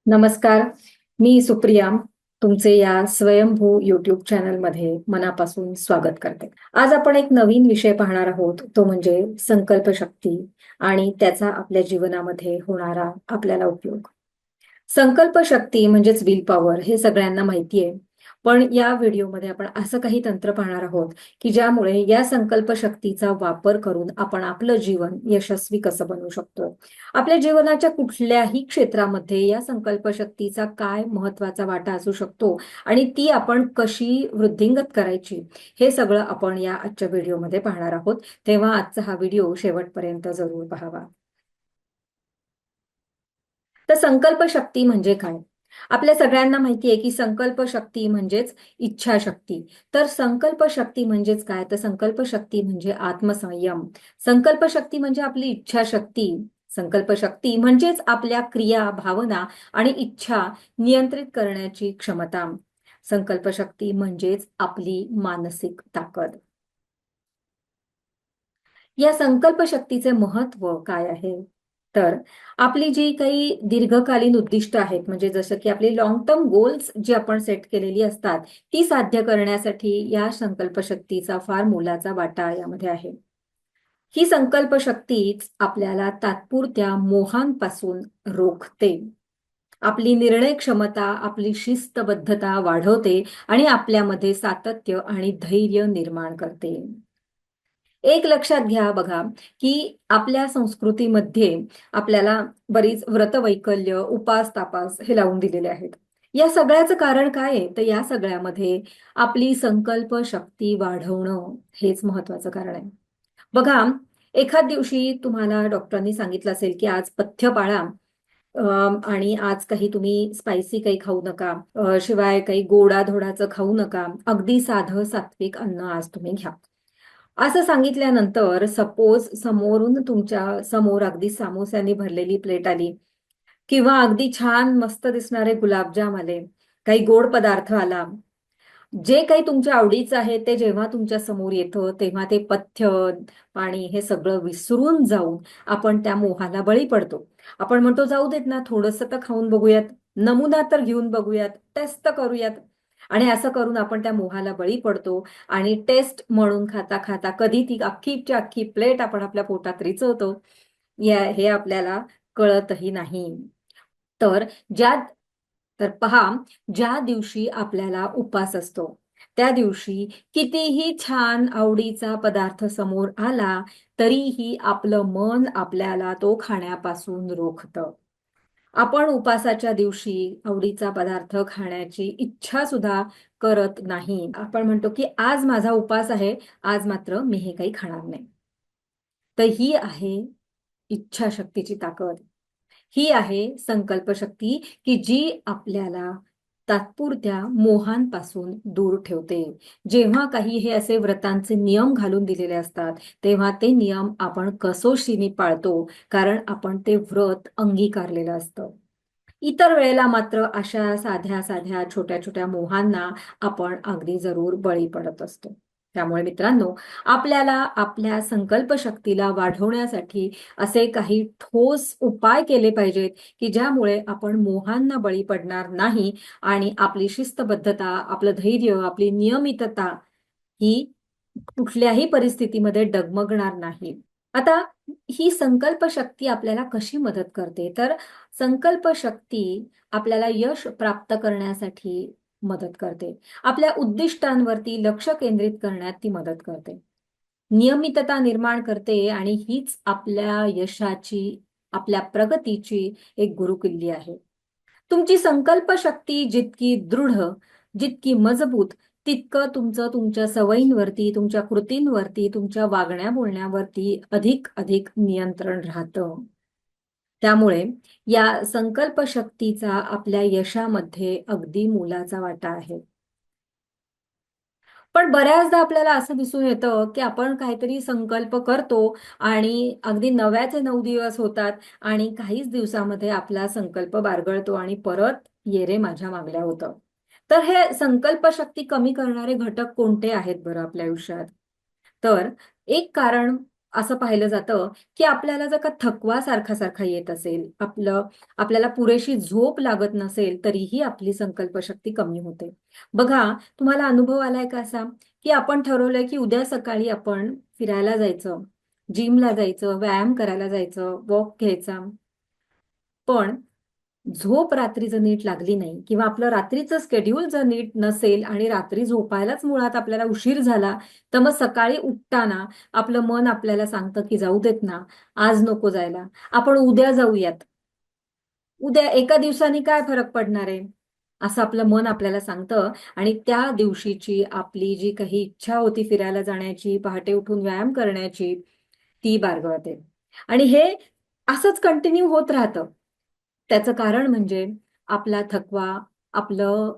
नमस्कार, मी सुप्रिया. तुमचे या स्वयंभू युट्यूब चॅनलमध्ये मनापासून स्वागत करते. आज आपण एक नवीन विषय पाहणार आहोत, तो म्हणजे संकल्पशक्ती आणि त्याचा आपल्या जीवनामध्ये होणारा आपल्याला उपयोग. संकल्पशक्ती म्हणजेच विल पॉवर हे सगळ्यांना माहिती आहे. पण या व्हिडिओमध्ये आपण असं काही तंत्र पाहणार आहोत, की ज्यामुळे या संकल्पशक्तीचा वापर करून आपण आपलं जीवन यशस्वी कसं बनवू शकतो. आपल्या जीवनाच्या कुठल्याही क्षेत्रामध्ये या संकल्पशक्तीचा काय महत्त्वाचा वाटा असू शकतो आणि ती आपण कशी वृद्धिंगत करायची, हे सगळं आपण या आजच्या व्हिडिओमध्ये पाहणार आहोत. तेव्हा आजचा हा व्हिडिओ शेवटपर्यंत जरूर पाहावा. तर संकल्पशक्ती म्हणजे काय? आपल्या सगळ्यांना माहिती आहे, की संकल्पशक्ती म्हणजेच इच्छाशक्ती. तर संकल्पशक्ती म्हणजेच काय? तर संकल्पशक्ती म्हणजे आत्मसंयम. संकल्पशक्ती म्हणजे आपली इच्छाशक्ती. संकल्पशक्ती म्हणजेच आपल्या क्रिया, भावना आणि इच्छा नियंत्रित करण्याची क्षमता. संकल्पशक्ती म्हणजेच आपली मानसिक ताकद. या संकल्पशक्तीचे महत्त्व काय आहे? तर आपली जी काही दीर्घकालीन उद्दिष्ट आहेत, म्हणजे जसं की आपली लाँग टर्म गोल्स जी आपण सेट केलेली असतात, ती साध्य करण्यासाठी या संकल्पशक्तीचा फार मोलाचा वाटा यामध्ये आहे. ही संकल्पशक्तीच आपल्याला तात्पुरत्या मोहांपासून रोखते. आपली निर्णय क्षमता, आपली शिस्तबद्धता वाढवते आणि आपल्यामध्ये सातत्य आणि धैर्य निर्माण करते. एक लक्षात घ्या बघा, की आपल्या संस्कृतीमध्ये आपल्याला बरीच व्रतवैकल्य, उपास-तापास हे लावून दिलेले आहेत. या सगळ्याचं कारण काय आहे? तर या सगळ्यामध्ये आपली संकल्प शक्ती वाढवणं हेच महत्वाचं कारण आहे. बघा, एखाद दिवशी तुम्हाला डॉक्टरांनी सांगितलं असेल, की आज पथ्य पाळा अ, आणि आज काही तुम्ही स्पायसी काही खाऊ नका. शिवाय काही गोडाधोडाचं खाऊ नका. अगदी साधं सात्विक अन्न आज तुम्ही घ्या. असं सांगितल्यानंतर सपोज समोरून तुमच्या समोर अगदी समोस्यानी भरलेली प्लेट आली किंवा अगदी छान मस्त दिसणारे गुलाबजाम आले, काही गोड पदार्थ आला. जे काही तुमच्या आवडीचं आहे ते जेव्हा तुमच्या समोर येतं, तेव्हा ते पथ्य, पाणी हे सगळं विसरून जाऊन आपण त्या मोहाला बळी पडतो. आपण म्हणतो, "जाऊ देत ना, थोडंसं तर खाऊन बघूयात, नमुना तर घेऊन बघूयात, टेस्ट तर करूयात." आणि असं करून आपण त्या मोहाला बळी पडतो आणि टेस्ट म्हणून खाता-खाता कधी ती अख्खीच्या अख्खी प्लेट आपण आपल्या पोटात रिचवतो, हे आपल्याला कळतही नाही. तर ज्या तर पहा, ज्या दिवशी आपल्याला उपास असतो, त्या दिवशी कितीही छान आवडीचा पदार्थ समोर आला, तरीही आपलं मन आपल्याला तो खाण्यापासून रोखतं. आपण उपासाच्या दिवशी आवडीचा पदार्थ खाण्याची इच्छा सुद्धा करत नाही. आपण म्हणतो, की आज माझा उपास आहे, आज मात्र मी हे काही खाणार नाही. तर ही आहे इच्छाशक्तीची ताकद. ही आहे संकल्पशक्ती, की जी आपल्याला तात्पुरत्या मोहांपासून दूर ठेवते. जेव्हा काही हे असे व्रतांचे नियम घालून दिलेले असतात, तेव्हा ते नियम आपण कसोशीने पाळतो, कारण आपण ते व्रत अंगीकारलेलं असतं. इतर वेळेला मात्र अशा साध्या-साध्या, छोट्या-छोट्या मोहांना आपण अगदी जरूर बळी पडत असतो. त्यामुळे मित्रांनो, आपल्याला आपल्या संकल्पशक्तीला वाढवण्यासाठी असे काही ठोस उपाय केले पाहिजेत, की ज्यामुळे आपण मोहांना बळी पडणार नाही आणि आपली शिस्तबद्धता, आपलं धैर्य, आपली नियमितता ही कुठल्याही परिस्थितीमध्ये डगमगणार नाही. आता ही संकल्पशक्ती आपल्याला कशी मदत करते? तर संकल्पशक्ती आपल्याला यश प्राप्त करण्यासाठी मदत करते. आपल्या उद्दिष्टांवरती लक्ष केंद्रित करण्यात ती मदत करते. नियमितता निर्माण करते आणि हीच आपल्या यशाची, आपल्या प्रगतीची एक गुरुकिल्ली आहे. तुमची संकल्पशक्ती जितकी दृढ, जितकी मजबूत, तितकं तुमचं तुमच्या सवयींवरती, तुमच्या कृतींवरती, तुमच्या वागण्या-बोलण्यावरती अधिक नियंत्रण राहतं. त्यामुळे या संकल्पशक्तीचा आपल्या यशामध्ये अगदी मोलाचा वाटा आहे. पण बऱ्याचदा आपल्याला असं दिसून येतं, की आपण काहीतरी संकल्प करतो आणि अगदी नव्याचे 9 दिवस होतात आणि काहीच दिवसामध्ये आपला संकल्प बारगळतो आणि परत "ये रे माझ्या मागल्या" होतं. तर हे संकल्पशक्ती कमी करणारे घटक कोणते आहेत बरं आपल्या आयुष्यात? तर एक कारण असं पाहिलं जातं की आपल्याला जर का थकवा सारखा सारखा येत असेल, आपल्याला पुरेशी झोप लागत नसेल, तरीही आपली संकल्पशक्ती कमी होते. बघा, तुम्हाला अनुभव आलाय का असा, की आपण ठरवलंय की उद्या सकाळी आपण फिरायला जायचं, जिमला जायचं, व्यायाम करायला जायचं, वॉक घ्यायचा, पण झोप रात्री जर नीट लागली नाही किंवा आपलं रात्रीचं शेड्यूल जर नीट नसेल आणि रात्री झोपायलाच मुळात आपल्याला उशीर झाला, तर मग सकाळी उठताना आपलं मन आपल्याला सांगतं की जाऊ देत ना, आज नको जायला, आपण उद्या जाऊयात. उद्या एका दिवसाने काय फरक पडणार आहे, असं आपलं मन आपल्याला सांगतं. आणि त्या दिवशीची आपली जी काही इच्छा होती फिरायला जाण्याची, पहाटे उठून व्यायाम करण्याची, ती बारगळते. आणि हे असंच कंटिन्यू होत राहतं. त्याचं कारण म्हणजे आपला थकवा, आपलं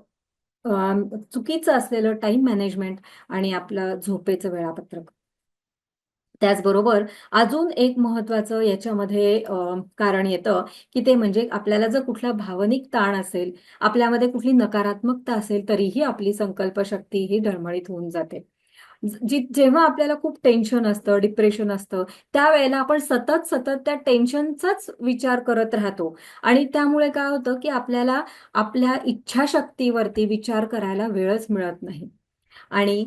चुकीचं असलेलं टाइम मॅनेजमेंट आणि आपलं झोपेचं वेळापत्रक. त्याचबरोबर अजून एक महत्वाचं याच्यामध्ये कारण येतं, की ते म्हणजे आपल्याला जर कुठला भावनिक ताण असेल, आपल्यामध्ये कुठली नकारात्मकता असेल, तरीही आपली संकल्पशक्ती ही डळमळीत होऊन जाते. जेव्हा आपल्याला खूप टेन्शन असतं, डिप्रेशन असतं, त्यावेळेला आपण सतत सतत त्या टेन्शनचाच विचार करत राहतो आणि त्यामुळे काय होतं, की आपल्याला आपल्या इच्छाशक्तीवरती विचार करायला वेळच मिळत नाही. आणि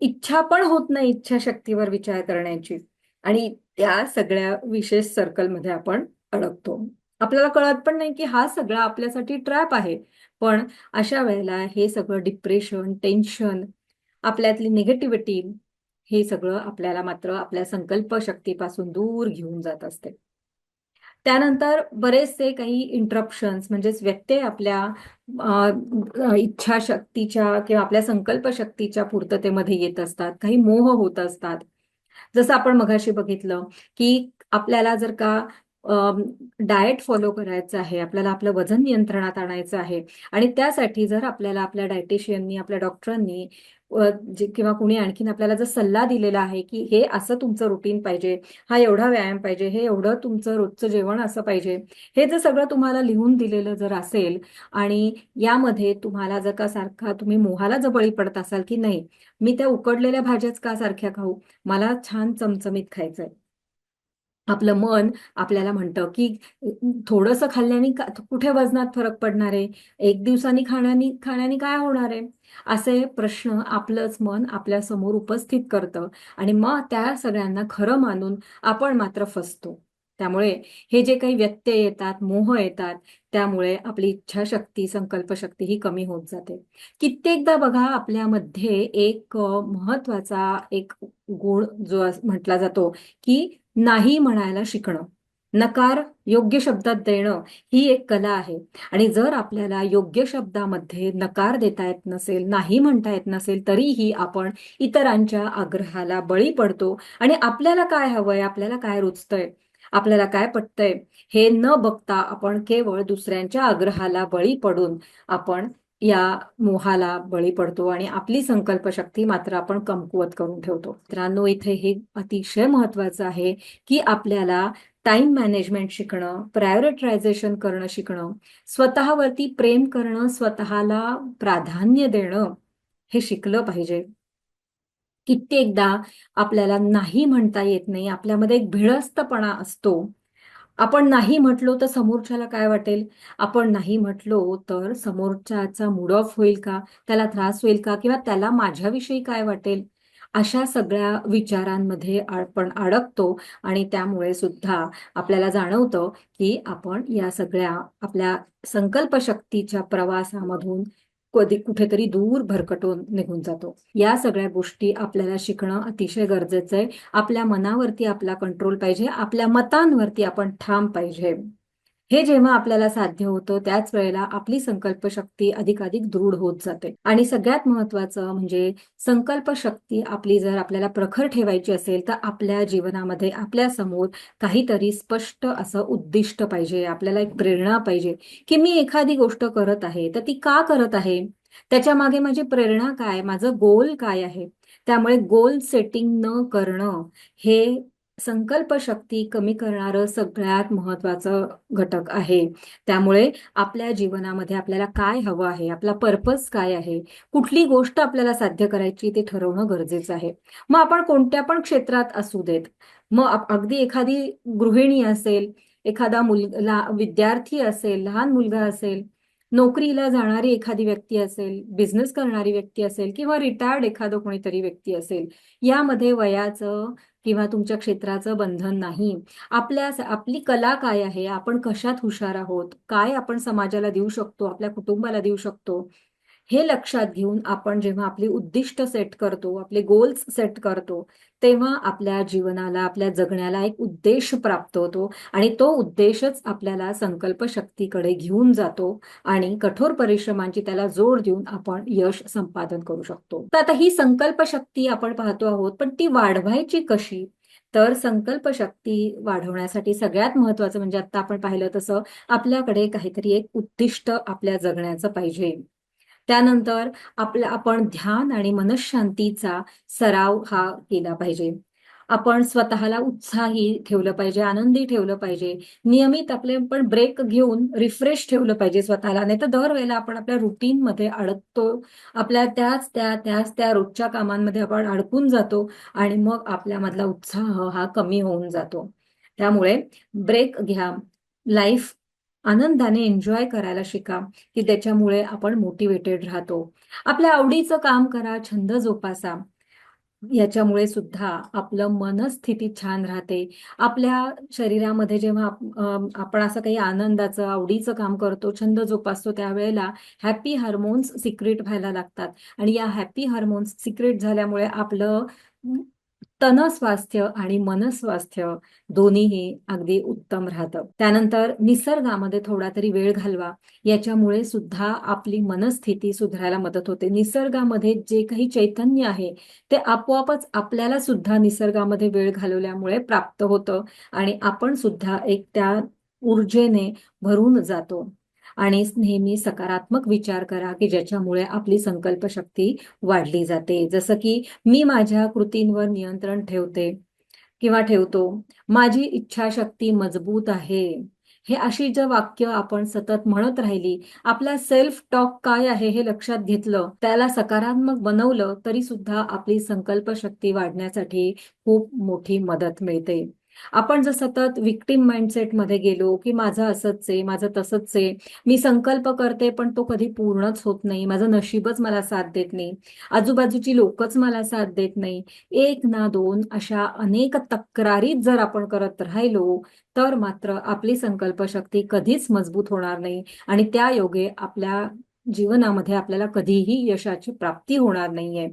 इच्छा पण होत नाही इच्छाशक्तीवर विचार करण्याची. आणि त्या सगळ्या विशेष सर्कलमध्ये आपण अडकतो. आपल्याला कळत पण नाही की हा सगळा आपल्यासाठी ट्रॅप आहे. पण अशा वेळेला हे सगळं डिप्रेशन, टेन्शन, आपल्यातली निगेटिव्हिटी, हे सगळं आपल्याला मात्र आपल्या संकल्पशक्तीपासून दूर घेऊन जात असते. त्यानंतर बरेचसे काही इंटरप्शन्स म्हणजेच व्यत्यय आपल्या इच्छाशक्तीच्या किंवा आपल्या संकल्पशक्तीच्या पूर्ततेमध्ये येत असतात. काही मोह होत असतात. जसं आपण मघाशी बघितलं, की आपल्याला जर का डाएट फॉलो करायचं आहे, आपल्याला आपलं वजन नियंत्रणात आणायचं आहे आणि त्यासाठी जर आपल्याला आपल्या डायटिशियननी, आपल्या डॉक्टरांनी किंवा कुणी आणखीन आपल्याला जर सल्ला दिलेला आहे, की हे असं तुमचं रुटीन पाहिजे, हा एवढा व्यायाम पाहिजे, हे एवढं तुमचं रोजचं जेवण असं पाहिजे. हे जर सगळं तुम्हाला लिहून दिलेलं जर असेल आणि यामध्ये तुम्हाला जर का सारखा तुम्ही मोहाला जर बळी पडत असाल, की नाही, मी त्या उकडलेल्या भाज्याच का सारख्या खाऊ? मला छान चमचमीत खायचंय. आपलं मन आपल्याला म्हणतं, की थोडंसं खाल्ल्याने कुठे वजनात फरक पडणार आहे? एक दिवसानी खाण्याने खाण्याने काय होणार आहे? असे प्रश्न आपलंच मन आपल्या समोर उपस्थित करतं आणि मग त्या सगळ्यांना खरं मानून आपण मात्र फसतो. त्यामुळे हे जे काही व्यत्यय येतात, मोह येतात, त्यामुळे आपली इच्छाशक्ती, संकल्पशक्ती ही कमी होत जाते. कित्येकदा बघा, आपल्यामध्ये एक महत्वाचा एक गुण जो म्हटला जातो, की नाही म्हणायला शिकणं. नकार योग्य शब्दात देणं ही एक कला आहे. आणि जर आपल्याला योग्य शब्दामध्ये नकार देता येत नसेल, नाही म्हणता येत नसेल, तरीही आपण इतरांच्या आग्रहाला बळी पडतो आणि आपल्याला काय हवंय, आपल्याला काय रुचतंय, आपल्याला काय पटतंय, हे न बघता आपण केवळ दुसऱ्यांच्या आग्रहाला बळी पडून आपण या मोहाला बळी पडतो आणि आपली संकल्पशक्ती मात्र आपण कमकुवत करून ठेवतो. मित्रांनो, इथे हे अतिशय महत्वाचं आहे, की आपल्याला टाइम मॅनेजमेंट शिकणं, प्रायोरिटायझेशन करणं शिकणं, स्वतःवरती प्रेम करणं, स्वतःला प्राधान्य देणं, हे शिकलं पाहिजे. कित्येकदा आपल्याला नाही म्हणता येत नाही, आपल्यामध्ये एक भिडस्तपणा असतो. आपण नाही म्हटलो तर समोरच्याला काय वाटेल? आपण नाही म्हटलो तर समोरच्याचा मूड ऑफ होईल का? त्याला त्रास होईल का? किंवा त्याला माझ्याविषयी काय वाटेल? अशा सगळ्या विचारांमध्ये आपण अडकतो आणि त्यामुळे सुद्धा आपल्याला जाणवतं, की आपण या सगळ्या आपल्या संकल्पशक्तीच्या प्रवासामधून कधी कुठेतरी दूर भरकटून निघून जातो. या सगळ्या गोष्टी आपल्याला शिकणं अतिशय गरजेचं आहे. आपल्या मनावरती आपला कंट्रोल पाहिजे, आपल्या मतांवरती आपण ठाम पाहिजे. हे जेव्हा आपल्याला साध्य होतं, त्याच वेळेला आपली संकल्पशक्ती अधिकाधिक दृढ होत जाते. आणि सगळ्यात महत्वाचं म्हणजे संकल्पशक्ती आपली जर आपल्याला प्रखर ठेवायची असेल, तर आपल्या जीवनामध्ये आपल्या समोर काहीतरी स्पष्ट असं उद्दिष्ट पाहिजे. आपल्याला एक प्रेरणा पाहिजे, की मी एखादी गोष्ट करत आहे, तर ती का करत आहे? त्याच्यामागे माझी प्रेरणा काय? माझं गोल काय आहे? त्यामुळे गोल सेटिंग न करणं हे संकल्पशक्ती कमी करणारं सगळ्यात महत्वाचं घटक आहे. त्यामुळे आपल्या जीवनामध्ये आपल्याला काय हवं आहे, आपला पर्पज काय आहे, कुठली गोष्ट आपल्याला साध्य करायची ते ठरवणं गरजेचं आहे. मग आपण कोणत्या पण क्षेत्रात असू देत. मग अगदी एखादी गृहिणी असेल, एखादा विद्यार्थी असेल, लहान मुलगा असेल, नोकरीला जाणारी एखादी व्यक्ती असेल, बिझनेस करणारी व्यक्ती असेल किंवा रिटायर्ड एखादं कोणीतरी व्यक्ती असेल, यामध्ये वयाचं किंवा तुमच्या क्षेत्राचं बंधन नाही. आपली कला काय आहे, आपण कशात हुशार आहोत, काय आपण समाजाला देऊ शकतो, आपल्या कुटुंबाला देऊ शकतो, हे लक्षात घेऊन आपण जेव्हा आपली उद्दिष्ट सेट करतो, आपले गोल्स सेट करतो, तेव्हा आपल्या जीवनाला, आपल्या जगण्याला एक उद्देश प्राप्त होतो आणि तो उद्देशच आपल्याला संकल्प शक्तीकडे घेऊन जातो आणि कठोर परिश्रमांची त्याला जोड देऊन आपण यश संपादन करू शकतो. तर आता ही संकल्प शक्ती आपण पाहतो आहोत, पण ती वाढवायची कशी? तर संकल्प शक्ती वाढवण्यासाठी सगळ्यात महत्वाचं म्हणजे आता आपण पाहिलं तसं आपल्याकडे काहीतरी एक उद्दिष्ट आपल्या जगण्याचं पाहिजे. त्यानंतर आपण ध्यान आणि मनःशांतीचा सराव हा केला पाहिजे. आपण स्वतःला उत्साही ठेवलं पाहिजे, आनंदी ठेवलं पाहिजे. नियमित आपले पण ब्रेक घेऊन रिफ्रेश ठेवलं पाहिजे स्वतःला. नाहीतर दरवेळेला आपण आपल्या रुटीनमध्ये अडकतो. आपल्या त्या रोजच्या कामांमध्ये आपण अडकून जातो आणि मग आपल्यामधला उत्साह हा कमी होऊन जातो. त्यामुळे ब्रेक घ्या. लाईफ आनंदाने एन्जॉय करायला शिका, की त्याच्यामुळे आपण मोटिवेटेड राहतो. आपल्या आवडीचं काम करा, छंद जोपासा. याच्यामुळे सुद्धा आपलं मनस्थिती छान राहते. आपल्या शरीरामध्ये जेव्हा आपण असं काही आनंदाचं, आवडीचं काम करतो, छंद जोपासतो, त्यावेळेला हॅपी हार्मोन्स सिक्रेट व्हायला लागतात आणि या हॅपी हार्मोन्स सिक्रेट झाल्यामुळे आपलं तन स्वास्थ्य आणि मनस्वास्थ्य दोन्हीही अगदी उत्तम राहतं. त्यानंतर निसर्गामध्ये थोडा तरी वेळ घालवा. याच्यामुळे सुद्धा आपली मनस्थिती सुधारायला मदत होते. निसर्गामध्ये जे काही चैतन्य आहे ते आपोआपच आपल्याला सुद्धा निसर्गामध्ये वेळ घालवल्यामुळे प्राप्त होतं आणि आपण सुद्धा एक त्या ऊर्जेने भरून जातो. आणि नेहमी सकारात्मक विचार करा, की ज्याच्यामुळे आपली संकल्पशक्ती वाढली जाते. जसं की मी माझ्या कृतींवर नियंत्रण ठेवते किंवा ठेवतो. माझी इच्छाशक्ती मजबूत आहे. हे अशी जर वाक्य आपण सतत म्हणत राहिली, आपला सेल्फ टॉक काय आहे हे लक्षात घेतलं, त्याला सकारात्मक बनवलं, तरी सुद्धा आपली संकल्पशक्ती वाढण्यासाठी खूप मोठी मदत मिळते. आपण जर सतत विक्टिम माइंडसेटमध्ये गेलो, की माझं असंच आहे, माझं तसंच आहे, मी संकल्प करते पण तो कधी पूर्णच होत नाही, माझं नशीबच मला साथ देत नाही, आजूबाजूची लोकच मला साथ देत नाही, एक ना दोन अशा अनेक तक्रारीत जर आपण करत राहिलो, तर मात्र आपली संकल्पशक्ती कधीच मजबूत होणार नाही आणि त्या योगे आपल्या जीवनामध्ये आपल्याला कधीही यशाची प्राप्ती होणार नाहीये.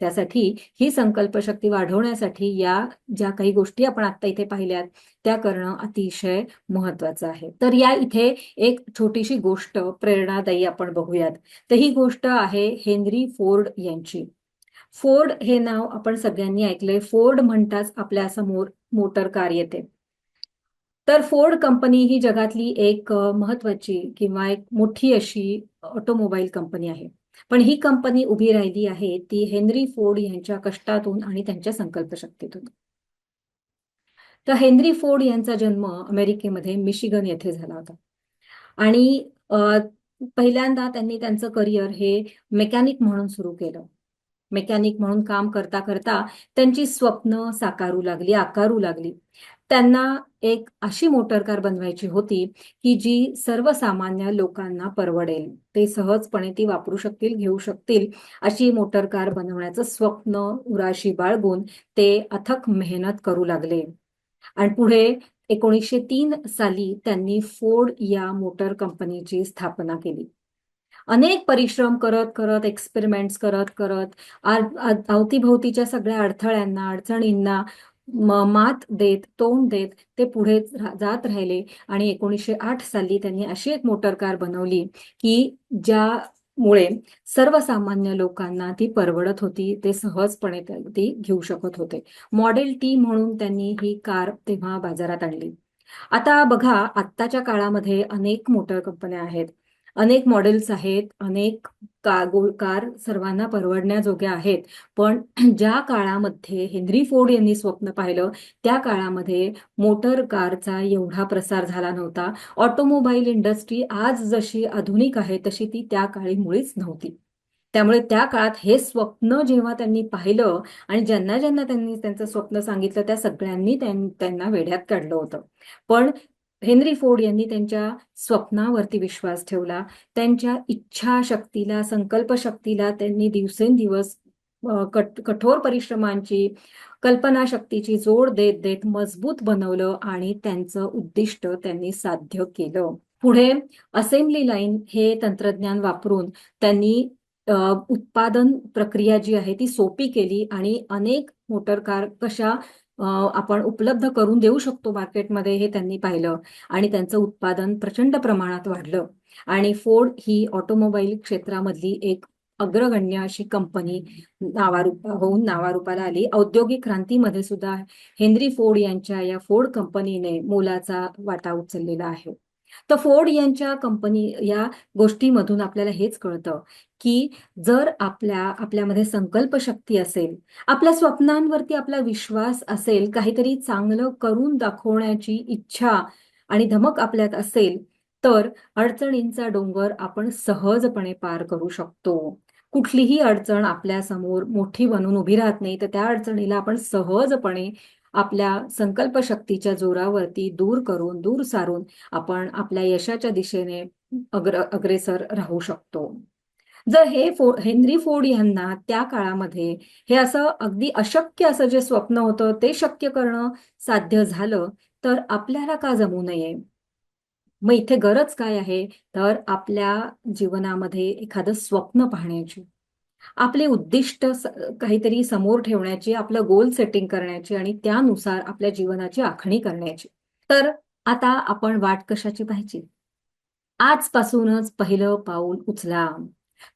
त्यासाठी ही संकल्पशक्ती वाढवण्यासाठी या ज्या काही गोष्टी आपण आता इथे पाहिल्यात त्या करणं अतिशय महत्वाचं आहे. तर या इथे एक छोटीशी गोष्ट प्रेरणादायी आपण बघूयात. तर ही गोष्ट आहे हेनरी फोर्ड यांची. फोर्ड हे नाव आपण सगळ्यांनी ऐकलंय. फोर्ड म्हणताच आपल्या समोर मोटर कार येते. तर फोर्ड कंपनी ही जगातली एक महत्वाची किंवा एक मोठी अशी ऑटोमोबाईल कंपनी आहे. पण ही कंपनी उभी राहिली आहे ती हेनरी फोर्ड यांच्या कष्टातून आणि त्यांच्या संकल्पशक्तीतून. तर हेनरी फोर्ड यांचा जन्म अमेरिकेमध्ये मिशिगन येथे झाला होता आणि पहिल्यांदा त्यांनी त्यांचं करिअर हे मेकॅनिक म्हणून सुरू केलं. मेकॅनिक म्हणून काम करता करता त्यांची स्वप्न साकारू लागली, आकारू लागली. त्यांना एक अशी मोटरकार बनवायची होती की जी सर्वसामान्य लोकांना परवडेल. ते सहजपणे ती वापरू शकतील, घेऊ शकतील अशी मोटरकार बनवण्याचं स्वप्न उराशी बाळगून ते अथक मेहनत करू लागले. आणि पुढे 1903 साली त्यांनी फोर्ड या मोटर कंपनीची स्थापना केली. अनेक परिश्रम करत करत, एक्सपेरिमेंट्स करत करत, अवतीभोवतीच्या सगळ्या अडथळ्यांना, अडचणींना मात देत, तोंड देत ते पुढे जात राहिले आणि 1908 साली त्यांनी अशी एक मोटर कार बनवली की ज्यामुळे सर्वसामान्य लोकांना ती परवडत होती. ते सहजपणे ती घेऊ शकत होते. मॉडेल टी म्हणून त्यांनी ही कार तेव्हा बाजारात आणली. आता बघा, आत्ताच्या काळामध्ये अनेक मोटर कंपन्या आहेत, अनेक मॉडेल्स आहेत, अनेक कार सर्वांना परवडण्याजोग्या आहेत. पण ज्या काळामध्ये हेनरी फोर्ड यांनी स्वप्न पाहिलं, त्या काळामध्ये मोटर कारचा एवढा प्रसार झाला नव्हता. ऑटोमोबाईल इंडस्ट्री आज जशी आधुनिक आहे, तशी ती त्या काळी मुळीच नव्हती. त्यामुळे त्या काळात हे स्वप्न जेव्हा त्यांनी पाहिलं आणि ज्यांना ज्यांना त्यांनी त्यांचं स्वप्न सांगितलं त्या सगळ्यांनी त्यांना वेड्यात काढलं होतं. पण हेनरी फोर्ड यांनी त्यांच्या स्वप्नावरती विश्वास ठेवला. त्यांच्या इच्छाशक्तीला, संकल्पशक्तीला त्यांनी दिवसेंदिवस कठोर परिश्रमांची, कल्पनाशक्तीची जोड देत देत मजबूत बनवलं आणि त्यांचं उद्दिष्ट त्यांनी साध्य केलं. पुढे असेंब्ली लाईन हे तंत्रज्ञान वापरून त्यांनी उत्पादन प्रक्रिया जी आहे ती सोपी केली आणि अनेक मोटर कार कशा आपण उपलब्ध करून देऊ शकतो मार्केटमध्ये हे त्यांनी पाहिलं आणि त्यांचं उत्पादन प्रचंड प्रमाणात वाढलं. आणि फोर्ड ही ऑटोमोबाईल क्षेत्रामधली एक अग्रगण्य अशी कंपनी नावारूपाला आली. औद्योगिक क्रांतीमध्ये सुद्धा हेनरी फोर्ड यांच्या या फोर्ड कंपनीने मोलाचा वाटा उचललेला आहे. तर फोर्ड यांच्या कंपनी या गोष्टीमधून आपल्याला हेच कळतं की जर आपल्यामध्ये संकल्पशक्ती असेल, आपल्या स्वप्नांवरती आपला विश्वास असेल, काहीतरी चांगलं करून दाखवण्याची इच्छा आणि धमक आपल्यात असेल, तर अडचणींचा डोंगर आपण सहजपणे पार करू शकतो. कुठलीही अडचण आपल्या समोर मोठी बनून उभी राहत नाही, तर त्या अडचणीला आपण सहजपणे आपल्या संकल्पशक्तीच्या जोरावरती दूर सारून आपण आपल्या यशाच्या दिशेने अग्रेसर राहू शकतो. जर हेनरी फोर्ड यांना त्या काळामध्ये हे असं अगदी अशक्य असं जे स्वप्न होतं ते शक्य करणं साध्य झालं, तर आपल्याला का जमू नये? मग इथे गरज काय आहे? तर आपल्या जीवनामध्ये एखादं स्वप्न पाहण्याची, आपले उद्दिष्ट काहीतरी समोर ठेवण्याची, आपलं गोल सेटिंग करण्याची आणि त्यानुसार आपल्या जीवनाची आखणी करण्याची. तर आता आपण वाट कशाची पाहायची? आजपासूनच पहिलं पाऊल उचला.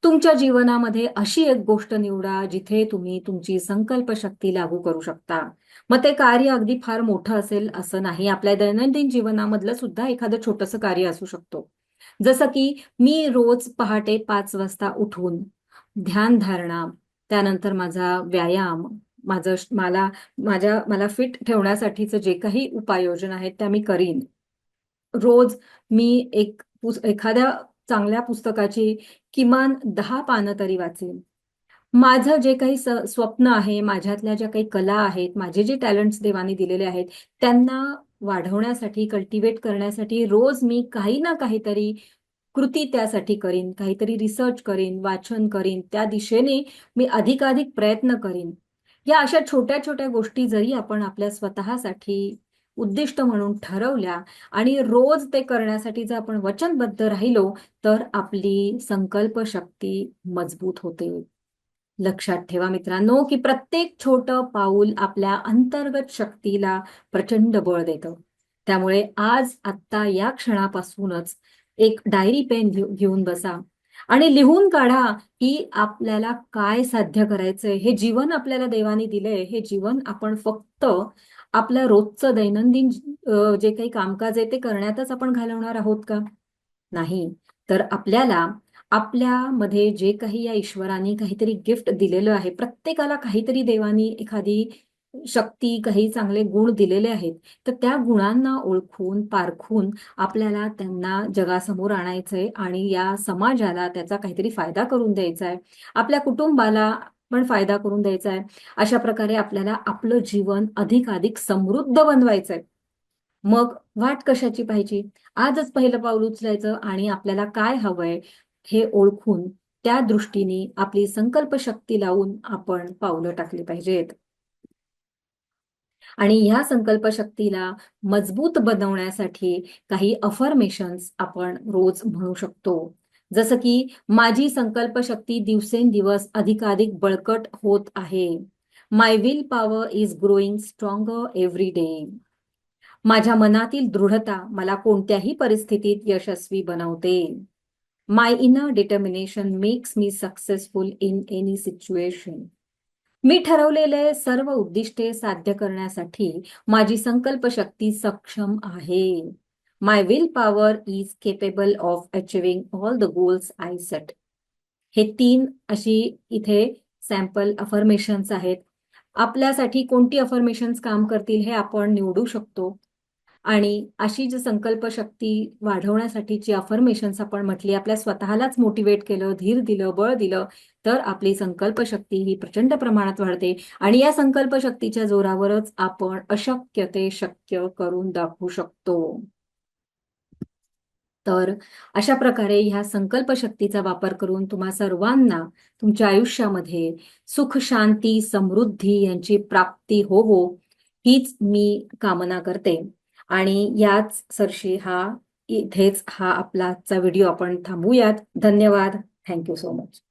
तुमच्या जीवनामध्ये अशी एक गोष्ट निवडा जिथे तुम्ही तुमची संकल्पशक्ती लागू करू शकता. मग ते कार्य अगदी फार मोठं असेल असं नाही. आपल्या दैनंदिन जीवनामधलं सुद्धा एखादं छोटंसं कार्य असू शकतो. जसं की मी रोज पहाटे 5 वाजता उठून ध्यानधारणा, त्यानंतर माझा व्यायाम, मला फिट ठेवण्यासाठीचं जे काही उपाययोजना आहेत त्या मी करीन. रोज मी एखाद्या चांगल्या पुस्तकाची किमान 10 पानं तरी वाचेन. माझं जे काही स्वप्न आहे, माझ्यातल्या ज्या काही कला आहेत, माझे जे टॅलेंट्स देवाने दिलेले आहेत, त्यांना वाढवण्यासाठी, कल्टिव्हेट करण्यासाठी रोज मी काही ना काहीतरी कृती त्यासाठी करीन, काहीतरी रिसर्च करीन, वाचन करीन, त्या दिशेने मी अधिकाधिक प्रयत्न करीन. या अशा छोट्या-छोट्या गोष्टी जरी आपण आपल्या स्वतःसाठी उद्दिष्ट म्हणून ठरवल्या आणि रोज ते करण्यासाठी जर आपण वचनबद्ध राहिलो, तर आपली संकल्पशक्ती मजबूत होते. लक्षात ठेवा मित्रांनो, की प्रत्येक छोटं पाऊल आपल्या अंतर्गत शक्तीला प्रचंड बळ देतं. त्यामुळे आत्ता या क्षणापासूनच एक डायरी पेन घेऊन बसा आणि लिहून काढा, की आपल्याला काय साध्य करायचंय. हे जीवन आपल्याला देवाने दिलंय. हे जीवन आपण फक्त आपलं रोजचं दैनंदिन जे काही कामकाज आहे ते करण्यातच आपण घालवणार आहोत का? नाही. तर आपल्याला आपल्यामध्ये जे काही या ईश्वराने काहीतरी गिफ्ट दिलेलं आहे, प्रत्येकाला काहीतरी देवानी एखादी शक्ती, काही चांगले गुण दिलेले आहेत. तर त्या गुणांना ओळखून, पारखून आपल्याला त्यांना जगासमोर आणायचंय आणि या समाजाला त्याचा काहीतरी फायदा करून द्यायचा आहे. आपल्या कुटुंबाला पण फायदा करून द्यायचा आहे. अशा प्रकारे आपल्याला आपलं जीवन अधिकाधिक समृद्ध बनवायचंय. मग वाट कशाची पाहायची? आजच पहिलं पाऊल उचलायचं आणि आपल्याला काय हवंय हे ओळखून त्या दृष्टीने आपली संकल्पशक्ती लावून आपण पावलं टाकली पाहिजेत. आणि ह्या संकल्पशक्तीला मजबूत बनवण्यासाठी काही अफर्मेशन्स आपण रोज म्हणू शकतो. जसं की माझी संकल्पशक्ती दिवसेंदिवस अधिकाधिक बळकट होत आहे. My will power is growing stronger every day. माझ्या मनातील दृढता मला कोणत्याही परिस्थितीत यशस्वी बनवते. My inner determination makes me successful in any situation. मी ठरवलेले सर्व उद्दिष्टे साध्य करण्यासाठी माझी संकल्पशक्ती सक्षम आहे. My will power is capable of achieving all the goals I set. हे 3 अशी इथे सॅम्पल अफर्मेशन्स आहेत. आपल्यासाठी कोणती अफर्मेशन्स काम करतील हे आपण निवडू शकतो. आणि अशी जी संकल्पशक्ती वाढवण्यासाठीची अफर्मेशन्स आपण म्हटली, आपल्या स्वतःलाच मोटिवेट केलं, धीर दिलं, बळ दिलं, तर आपली संकल्पशक्ती ही प्रचंड प्रमाणात वाढते आणि या संकल्पशक्तीच्या जोरावरच आपण अशक्य ते शक्य करून दाखवू शकतो. तर अशा प्रकारे ह्या संकल्पशक्तीचा वापर करून तुम्हा सर्वांना तुमच्या आयुष्यामध्ये सुख, शांती, समृद्धी यांची प्राप्ती होवो, हीच मी कामना करते. आणि याच सरशी इथेच हा आपला आजचा व्हिडिओ आपण थांबवूयात. धन्यवाद. Thank you so much.